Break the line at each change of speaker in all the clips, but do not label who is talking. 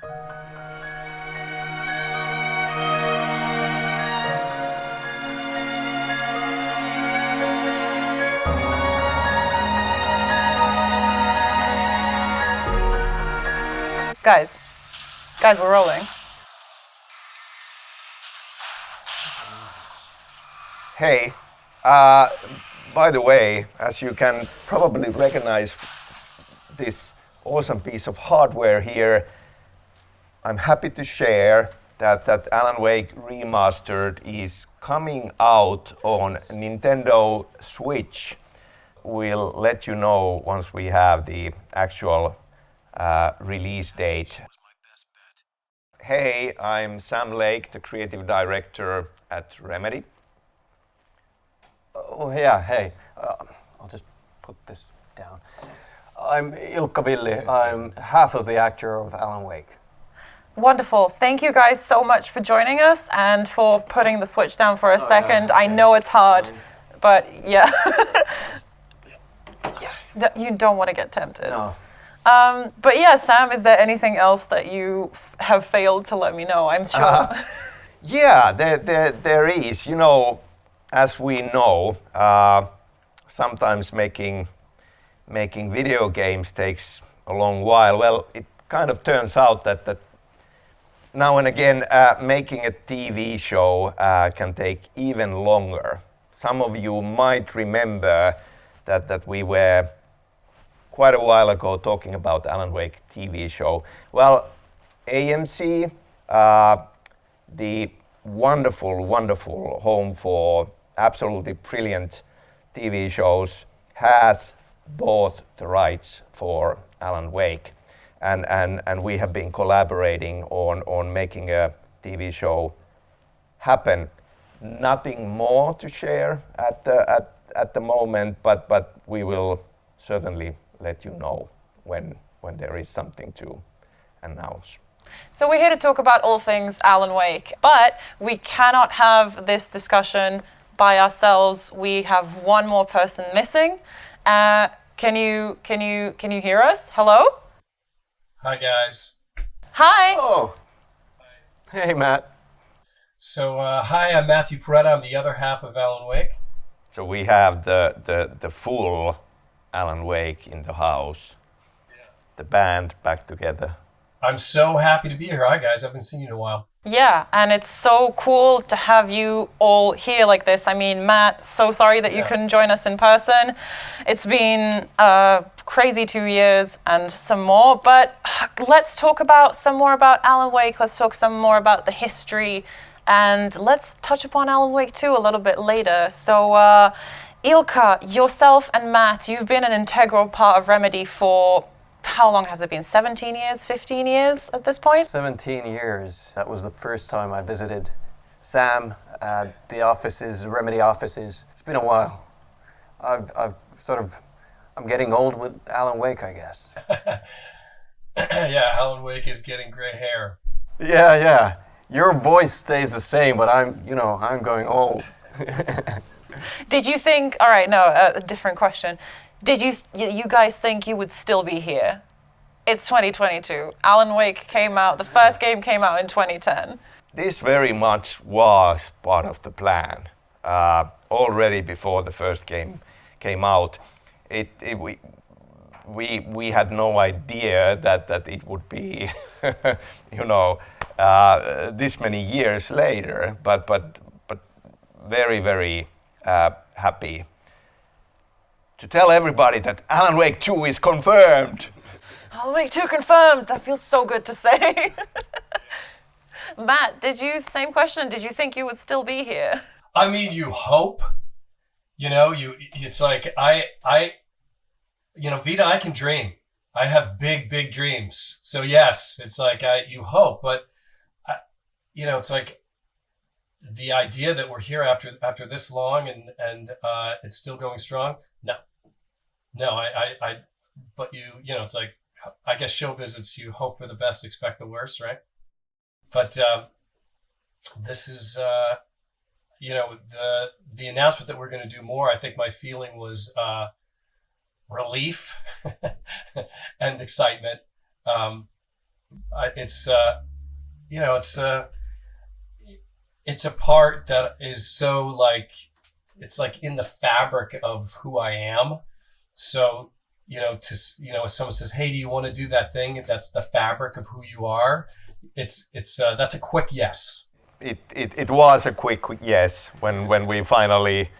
Guys, we're rolling.
Hey, by the way, as you can probably recognize this awesome piece of hardware here, I'm happy to share that Alan Wake Remastered is coming out on Nintendo Switch. We'll let you know once we have the actual release date. Hey, I'm Sam Lake, the creative director at Remedy.
Oh yeah, hey, I'll just put this down. I'm Ilkka Villi. I'm half of the actor of Alan Wake.
Wonderful. Thank you guys so much for joining us and for putting the Switch down for a second.
Yeah.
I know it's hard, but yeah. You don't want to get tempted.
No.
But yeah, Sam, is there anything else that you have failed to let me know? I'm sure.
Yeah, there is. You know, as we know, sometimes making video games takes a long while. Well, it kind of turns out that now and again making a TV show can take even longer. Some of you might remember that we were quite a while ago talking about Alan Wake TV show. Well, AMC, the wonderful home for absolutely brilliant TV shows, has bought the rights for Alan Wake, and we have been collaborating on making a TV show happen. Nothing more to share at the moment, but we will certainly let you know when there is something to announce.
So we're here to talk about all things Alan Wake, but we cannot have this discussion by ourselves. We have one more person missing. Can you hear us? Hello?
Hi guys.
Hi.
Oh. Hey, Matt.
So hi, I'm Matthew Porretta. I'm the other half of Alan Wake.
So we have the full Alan Wake in the house.
Yeah.
The band back together.
I'm so happy to be here. Hi guys, I haven't seen you in a while.
Yeah, and it's so cool to have you all here like this. I mean, Matt, so sorry that you couldn't join us in person. It's been a crazy 2 years and some more, but let's talk about some more about Alan Wake. Let's talk some more about the history, and let's touch upon Alan Wake 2 a little bit later. So, Ilkka, yourself and Matt, you've been an integral part of Remedy for how long has it been? 17 years, 15 years at this point?
17 years. That was the first time I visited Sam at the offices, Remedy offices. It's been a while. I'm getting old with Alan Wake, I guess.
Yeah, Alan Wake is getting gray hair.
Yeah. Your voice stays the same, but I'm going old.
Did you think, all right, no, a different question. Did you guys think you would still be here? It's 2022. Alan Wake came out, the first game came out in 2010.
This very much was part of the plan. Already before the first game came out, we had no idea that it would be, this many years later. But very happy to tell everybody that Alan Wake 2 is confirmed.
Alan Wake 2 confirmed. That feels so good to say. Matt, same question. Did you think you would still be here?
I mean, you hope. It's like Vita, I can dream. I have big dreams. So yes, it's like you hope, but it's like the idea that we're here after this long and it's still going strong. No, but it's like, I guess show business, you hope for the best, expect the worst, right? But this is, the announcement that we're going to do more, I think my feeling was relief and excitement. It's you know, it's a part that is so like, it's like in the fabric of who I am. So, if someone says, "Hey, do you want to do that thing?" That's the fabric of who you are. It's that's a quick yes.
It was a quick yes when we finally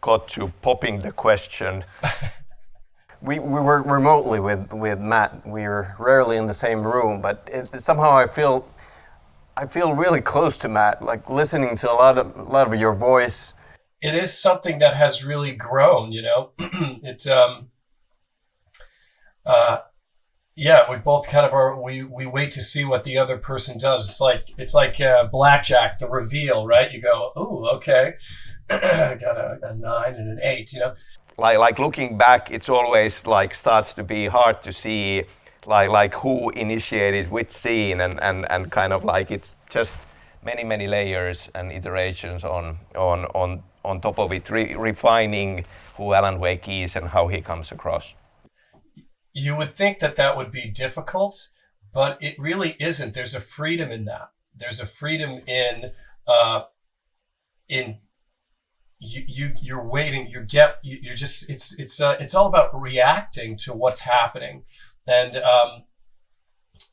got to popping the question.
We work remotely with Matt. We're rarely in the same room, but somehow I feel really close to Matt. Like listening to a lot of your voice.
It is something that has really grown. It's yeah. We both kind of are. We wait to see what the other person does. It's like blackjack, the reveal, right? You go, "Oh, okay, I got a 9 and an 8."
Like looking back, it's always like starts to be hard to see like who initiated which scene and kind of like it's just many layers and iterations on top of it, refining who Alan Wake is and how he comes across.
You would think that would be difficult, but it really isn't. There's a freedom in that. There's a freedom in you're waiting. You're just it's all about reacting to what's happening, and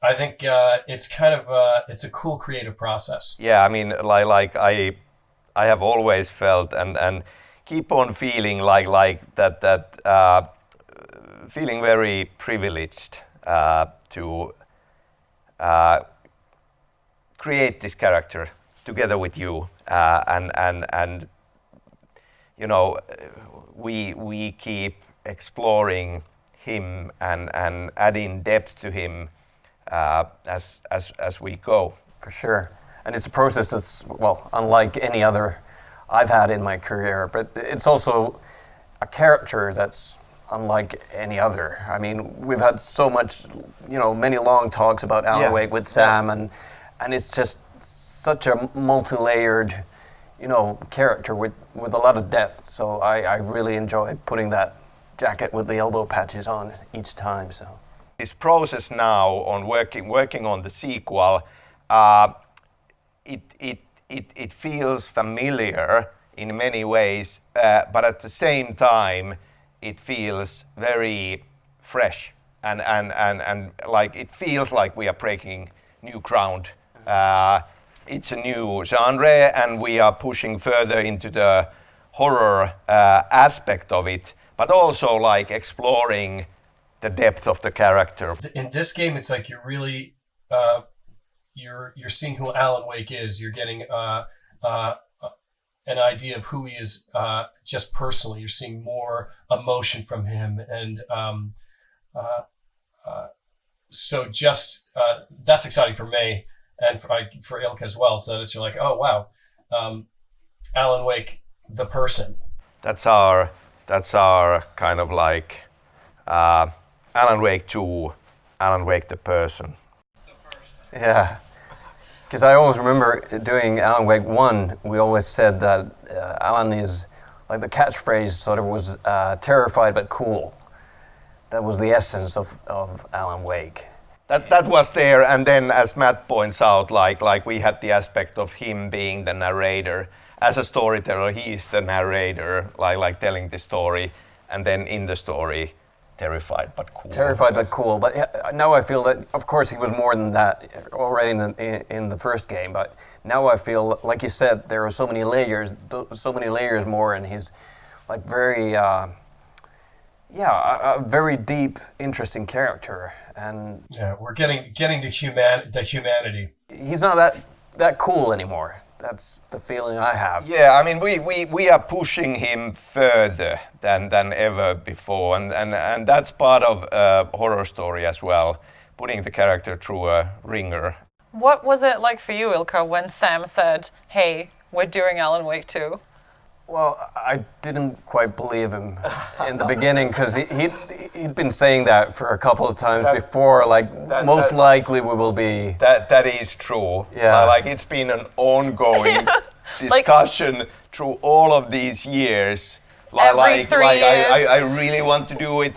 I think it's kind of it's a cool creative process.
Yeah, I mean, like I have always felt and keep on feeling like that. Feeling very privileged to create this character together with you, and we keep exploring him and adding depth to him as we go.
For sure, and it's a process that's unlike any other I've had in my career, but it's also a character that's unlike any other. I mean, we've had so much, many long talks about Alan Wake with Sam, and it's just such a multi-layered, character with a lot of depth. So I really enjoy putting that jacket with the elbow patches on each time. So
this process now on working on the sequel, it feels familiar in many ways, but at the same time, it feels very fresh and like it feels like we are breaking new ground. It's a new genre and we are pushing further into the horror aspect of it, but also like exploring the depth of the character.
In this game, it's like you're really you're seeing who Alan Wake is. You're getting an idea of who he is just personally. You're seeing more emotion from him, and so just that's exciting for me and for Ilkka as well. So that you're like, oh wow, Alan Wake, the person.
That's our kind of like Alan Wake 2, Alan Wake the person.
Yeah. Because I always remember doing Alan Wake 1, we always said that Alan is, like the catchphrase sort of was terrified but cool. That was the essence of Alan Wake.
That was there, and then as Matt points out, like we had the aspect of him being the narrator. As a storyteller, he is the narrator, like telling the story, and then in the story, terrified but cool.
Terrified but cool. But now I feel that, of course, he was more than that already in the first game. But now I feel, like you said, there are so many layers more, and he's like very, a very deep, interesting character. And
yeah, we're getting the humanity.
He's not that cool anymore. That's the feeling I have.
Yeah, I mean, we are pushing him further than ever before, and that's part of a horror story as well, putting the character through a ringer.
What was it like for you, Ilkka, when Sam said, "Hey, we're doing Alan Wake 2"?
Well, I didn't quite believe him in the beginning because he'd been saying that for a couple of times before, like most likely we will be.
That is true.
Yeah.
Like it's been an ongoing discussion through all of these years.
Every 3 years.
I really want to do it.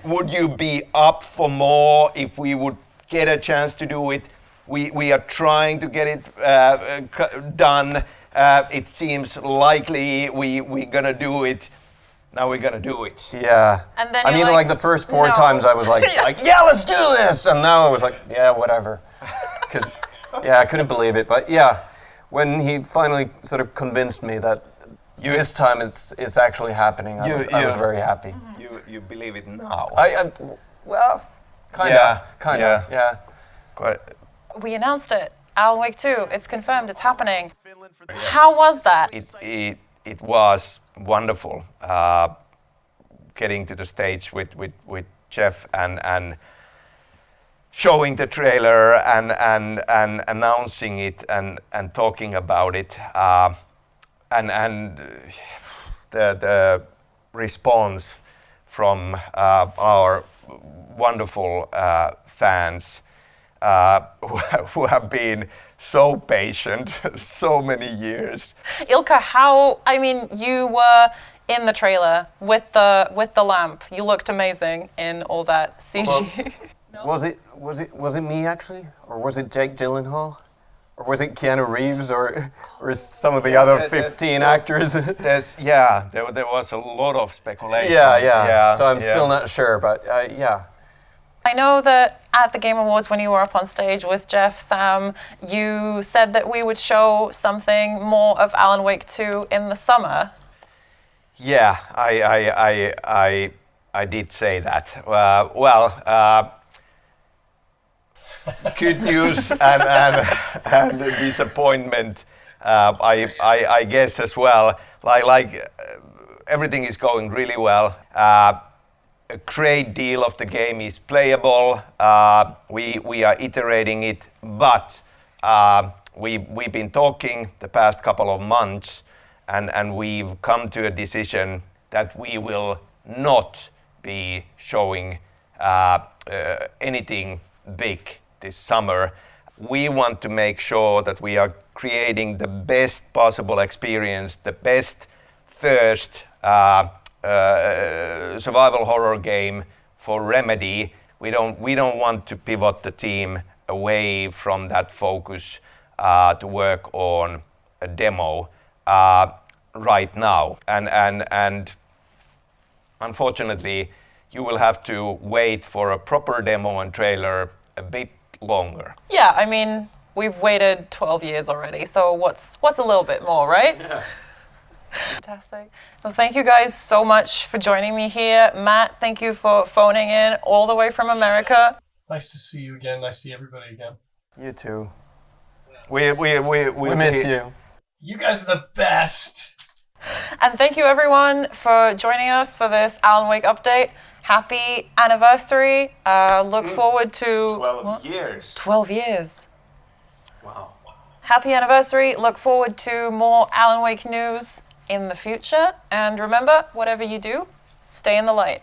Would you be up for more if we would get a chance to do it. We are trying to get it done. It seems likely we're gonna do it. Now we're gonna do it.
Yeah.
And then
I
you're
mean,
like,
like the first 4
"No."
times I was like, yeah, let's do this. And now I was like, yeah, whatever. Because, yeah, I couldn't believe it. But yeah, when he finally sort of convinced me that this time it's actually happening, I was very happy.
You believe it now?
Well, kind of, yeah.
Quite.
We announced it. Alan Wake 2. It's confirmed. It's happening. How was that?
It was wonderful getting to the stage with Jeff and showing the trailer and announcing it and talking about it and the response from our wonderful fans who have been so patient so many years.
Ilkka, you were in the trailer with the lamp. You looked amazing in all that CG.
Was it me actually, or was it Jake Gyllenhaal, or was it Keanu Reeves, or some of the other 15 actors?
There was a lot of speculation.
Yeah. So I'm still not sure, but yeah.
I know that at the Game Awards, when you were up on stage with Jeff, Sam, you said that we would show something more of Alan Wake 2 in the summer.
Yeah, I did say that. Good news and disappointment, I guess as well. Like everything is going really well. A great deal of the game is playable. We are iterating it, but we've been talking the past couple of months, and we've come to a decision that we will not be showing anything big this summer. We want to make sure that we are creating the best possible experience, the best first survival horror game for Remedy. We don't want to pivot the team away from that focus to work on a demo right now. And unfortunately, you will have to wait for a proper demo and trailer a bit longer.
Yeah, we've waited 12 years already, so what's a little bit more, right? Yeah. Fantastic. Well, thank you guys so much for joining me here. Matt, thank you for phoning in all the way from America.
Nice to see you again. Nice to see everybody again.
You too.
We
miss you.
You guys are the best.
And thank you everyone for joining us for this Alan Wake update. Happy anniversary. Look forward to
12 years.
12 years.
Wow.
Happy anniversary. Look forward to more Alan Wake news in the future. And remember, whatever you do, stay in the light.